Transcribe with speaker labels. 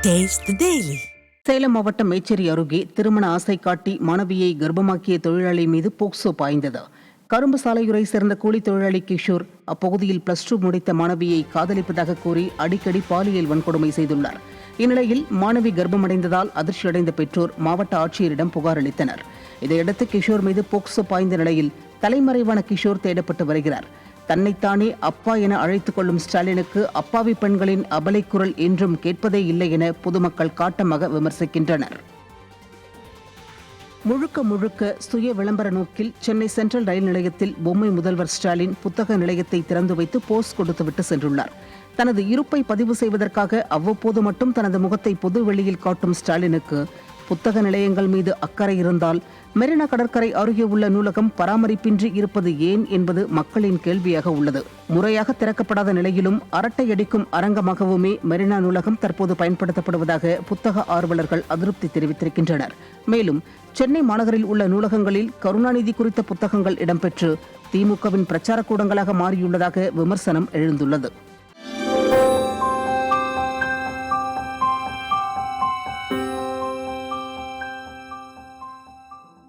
Speaker 1: Taste the Daily.
Speaker 2: Salem மாவட்டம் மேச்சேரி அருகே திருமண ஆசை காட்டி மாணவியை கர்ப்பமாக்கிய தொழிலாளி மீது போக்சோ பாய்ந்தது. கரும்பு சாலையுறை சேர்ந்த கூலி தொழிலாளி கிஷோர் அப்பகுதியில் +2 முடித்த மாணவியை காதலிப்பதாக கூறி அடிக்கடி பாலியல் வன்கொடுமை செய்துள்ளார். இந்நிலையில் மாணவி கர்ப்பமடைந்ததால் அதிர்ச்சியடைந்த பெற்றோர் மாவட்ட ஆட்சியரிடம் புகார் அளித்தனர். இதையடுத்து கிஷோர் மீது போக்சோ பாய்ந்த நிலையில் தலைமறைவான கிஷோர் தேடப்பட்டு வருகிறார். தன்னைத்தானே அப்பா என அழைத்துக் கொள்ளும் ஸ்டாலினுக்கு அப்பாவி பெண்களின் அபலை குரல் என்றும் கேட்பதே இல்லை என பொதுமக்கள் காட்டமாக விமர்சிக்கின்றனர். முழுக்க சுய விளம்பர நோக்கில் சென்னை சென்ட்ரல் ரயில் நிலையத்தில் பொம்மை முதல்வர் ஸ்டாலின் புத்தக நிலையத்தை திறந்து வைத்து போஸ் கொடுத்துவிட்டு சென்றுள்ளார். தனது இருப்பை பதிவு செய்வதற்காக அவ்வப்போது மட்டும் தனது முகத்தை பொது வெளியில் காட்டும் ஸ்டாலினுக்கு புத்தக நிலையங்கள் மீது அக்கறை இருந்தால் மெரினா கடற்கரை அருகே உள்ள நூலகம் பராமரிப்பின்றி இருப்பது ஏன் என்பது மக்களின் கேள்வியாக உள்ளது. முறையாக திறக்கப்படாத நிலையிலும் அரட்டை அடிக்கும் அரங்கமாகவுமே மெரினா நூலகம் தற்போது பயன்படுத்தப்படுவதாக புத்தக ஆர்வலர்கள் அதிருப்தி தெரிவித்திருக்கின்றனர். மேலும் சென்னை மாநகரில் உள்ள நூலகங்களில் கருணாநிதி குறித்த புத்தகங்கள் இடம்பெற்று திமுகவின் பிரச்சார கூடங்களாக மாறியுள்ளதாக விமர்சனம் எழுந்துள்ளது.